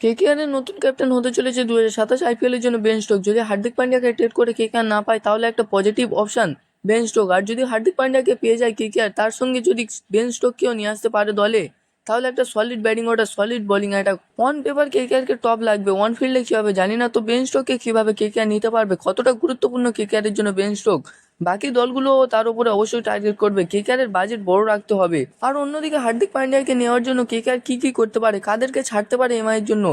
KKR এর নতুন captain হতে চলেছে 2027 আইপিএল এর জন্য বেন স্টোক। যদি হার্দিক পান্ডিয়াকে ট্রেড করে কেকেআর না পায় তাহলে একটা পজিটিভ অপশন বেন স্টোক। আর যদি হার্দিক পান্ডিয়াকে পেয়ে যায় কেকেআর, তার সঙ্গে যদি বেন স্টোককেও নিয়ে আসতে পারে দলে, তাহলে একটা solid batting order, solid bowling attack. On paper কেকেআরকে টপ লাগবে, অন ফিল্ডে কী হবে জানি না। তো বেন স্টোককে কীভাবে কেকেআর নিতে পারবে, কতটা গুরুত্বপূর্ণ কেকেআর এর জন্য বেন স্টোক, বাকি দলগুলো তার উপরে অবশ্যই টার্গেট করবে। কেকেআর এর বাজেট বড় রাখতে হবে। আর অন্যদিকে হার্দিক পান্ডিয়াকে নেওয়ার জন্য কেকেআর কি করতে পারে, কাদেরকে ছাড়তে পারে এমআই এর জন্য,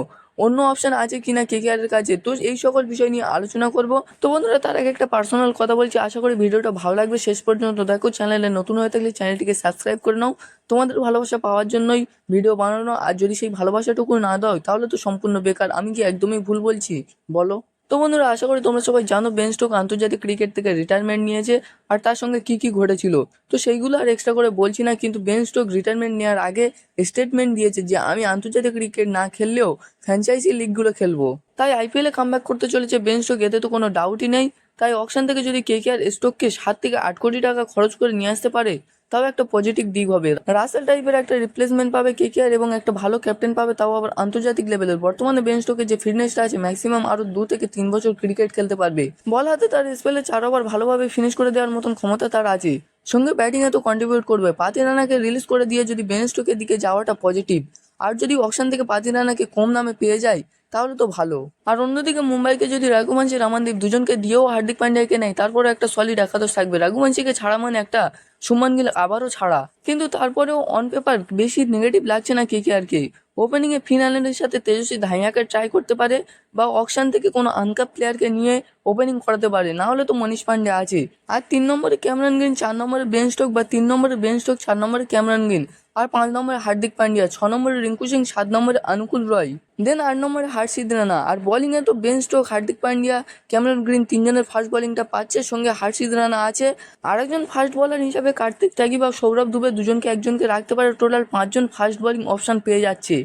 অন্য অপশন আছে কিনা কেকেআর এর কাছে, তো এই সকল বিষয় নিয়ে আলোচনা করব। তো বন্ধুরা, তার আগে একটা পার্সোনাল কথা বলছি, আশা করি ভিডিওটা ভালো লাগবে শেষ পর্যন্ত দেখো। চ্যানেলে নতুন হয়ে থাকলে চ্যানেলটিকে সাবস্ক্রাইব করে নাও, তোমাদের ভালোবাসা পাওয়ার জন্যই ভিডিও বানানো। আর যদি সেই ভালোবাসাটুকু না দাও তাহলে তো সম্পূর্ণ বেকার। আমি কি একদমই ভুল বলছি বলো? তো বন্ধুরা, আশা করি তোমরা সবাই জানো বেন স্টোক আন্তর্জাতিক ক্রিকেট থেকে রিটায়ারমেন্ট নিয়েছে, আর তার সঙ্গে কি ঘটেছিল তো সেইগুলো আর এক্সট্রা করে বলছি না। কিন্তু বেন স্টোক রিটায়ারমেন্ট নেওয়ার আগে স্টেটমেন্ট দিয়েছে যে আমি আন্তর্জাতিক ক্রিকেট না খেললেও ফ্র্যাঞ্চাইজি লিগগুলো খেলবো। তাই আইপিএলে কামব্যাক করতে চলেছে বেন স্টোক, এতে তো কোনো ডাউটই নেই। তাই অকশন থেকে যদি কেকেআর স্টোককে 7 থেকে 8 কোটি টাকা খরচ করে নিয়ে আসতে পারে, তাও একটা পজিটিভ দিক হবে। রাসেল টাইপের একটা রিপ্লেসমেন্ট পাবে কেকেআর এবং একটা ভালো ক্যাপ্টেন পাবে, তাও আবার আন্তর্জাতিক লেভেলের। বর্তমানে বেন স্টোকের যে ফিটনেসটা আছে, ম্যাক্সিমাম আরো 2 থেকে 3 বছর ক্রিকেট খেলতে পারবে। বল হাতে তার স্পেলে 4 ওভার ভালোভাবে ফিনিশ করে দেওয়ার মতন ক্ষমতা তার আছে, সঙ্গে ব্যাটিংয়ে তো কন্ট্রিবিউট করবে। পাতি রানাকে রিলিজ করে দিয়ে যদি বেন স্টোকের দিকে যাওয়াটা পজিটিভ। আর যদি অকশন থেকে পাতি রানাকে কম দামে পেয়ে যায় তাহলে তো ভালো। আর অন্যদিকে মুম্বাইকে যদি রাঘুবংশী, রামানদীপ দুজনকে দিয়েও হার্দিক পান্ডিয়াকে নেয়, তারপরে একটা সলিড একাদশ থাকবে। রাঘুবংশীকে ছাড়া মানে একটা শুভমান গিল আবারও ছাড়া, কিন্তু তারপরেও অন পেপার বেশি নেগেটিভ লাগছে না কেকেআরকে। ওপেনিংয়ে ফিন অ্যালেনের সাথে তেজস্বী ধাইয়াকে ট্রাই করতে পারে, বা অকশন থেকে কোনো আনকাপ প্লেয়ারকে নিয়ে ওপেনিং করাতে পারে, না হলে তো মনীষ পান্ডে আছে। আর 3 নম্বরে ক্যামেরন গ্রিন, 4 নম্বরে বেন স্টোক, বা 3 নম্বরে বেন স্টোক, 4 নম্বরে ক্যামেরন গ্রিন, আর 5 নম্বরে হার্দিক পান্ডিয়া, 6 নম্বরে রিঙ্কু সিং, 7 নম্বরে অনুকূল রয়, দেন 8 নম্বরে হর্ষিত রানা। আর বোলিংয়ে তো Ben Stoke, Hardik Pandya, Cameron Green তিনজনের ফাস্ট বোলিংটা পাচ্ছে, সঙ্গে হর্ষিত রানা আছে। আর একজন ফাস্ট বোলার হিসাবে কার্তিক ত্যাগী বা সৌরভ দুবে দুজনকে একজনকে রাখতে পারে। টোটাল 5 জন ফাস্ট বোলিং অপশন পেয়ে যাচ্ছে।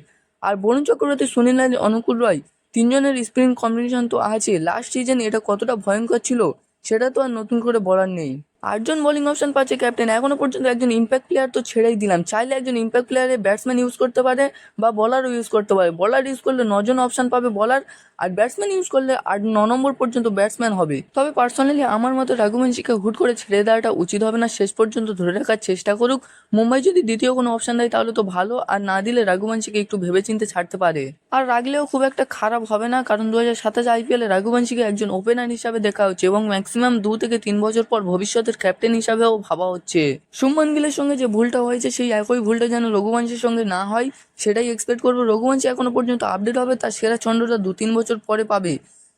আর বরুণ চক্রবর্তী, সুনীল নারিন, অনুকূল রয় তিনজনের স্পিন কম্বিনেশন তো আছে। লাস্ট সিজন এটা কতটা ভয়ঙ্কর ছিল সেটা তো আর নতুন করে বলার নেই। 8 জন বোলিং অপশন পাচ্ছে ক্যাপ্টেন। এখনো পর্যন্ত একজন ইম্প্যাক্ট প্লেয়ার তো ছেড়েই দিলাম, চাইলে একজন ইম্প্যাক্ট প্লেয়ারে ব্যাটসম্যান ইউজ করতে পারে বা বলারও ইউজ করতে পারে। বলার ইউজ করলে 9 জন অপশন পাবে বলার, আর ব্যাটসম্যান ইউজ করলে 8-9 নম্বর পর্যন্ত ব্যাটসম্যান হবে। তবে পার্সোনালি আমার মতো রাঘুবংশীকে হুট করে ছেড়ে দেওয়াটা উচিত হবে না, শেষ পর্যন্ত ধরে রাখার চেষ্টা করুক। মুম্বাই যদি দ্বিতীয় কোনো অপশন দেয় তাহলে তো ভালো, আর না দিলে রাঘুবংশীকে একটু ভেবেচিন্তে ছাড়তে পারে। আর রাখলেও খুব একটা খারাপ হবে না, কারণ 2027 আইপিএলে রাঘুবংশীকে একজন ওপেনার হিসাবে দেখা হচ্ছে এবং ম্যাক্সিমাম 2 থেকে 3 বছর পর ভবিষ্যতের ক্যাপ্টেন হিসাবেও ভাবা হচ্ছে। শুভমান গিলের সঙ্গে যে ভুলটা হয়েছে সেই একই ভুলটা যেন রঘুবংশীর সঙ্গে না হয়, সেটাই এক্সপেক্ট করবো। রঘুবংশী এখনো পর্যন্ত আপডেট হবে, তার সেরা ছন্দটা 2-3 বছর পরে পাবে।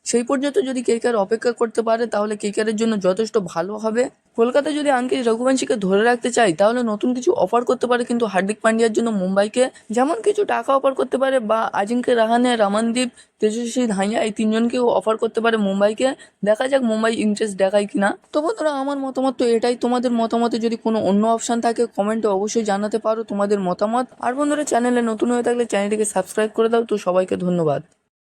সেই পর্যন্ত যদি কেকেআর অপেক্ষা করতে পারে তাহলে কেকেআর এর জন্য যথেষ্ট ভালো হবে। কলকাতা যদি আঙ্কিত রঘুবংশীকে ধরে রাখতে চাই তাহলে নতুন কিছু অফার করতে পারে, কিন্তু হার্দিক পান্ডিয়ার জন্য মুম্বাইকে যেমন কিছু টাকা অফার করতে পারে, বা আজিঙ্ক্য রাহানে, রামানদীপ, তেজস্বী ধাইয়া এই তিনজনকেও অফার করতে পারে মুম্বাইকে। দেখা যাক মুম্বাই ইন্টারেস্ট দেখায় কিনা। তো বন্ধুরা, আমার মতামত তো এটাই। তোমাদের মতামতে যদি কোনো অন্য অপশন থাকে কমেন্টে অবশ্যই জানাতে পারো তোমাদের মতামত। আর বন্ধুরা, চ্যানেলে নতুন হয়ে থাকলে চ্যানেলটিকে সাবস্ক্রাইব করে দাও। তো সবাইকে ধন্যবাদ।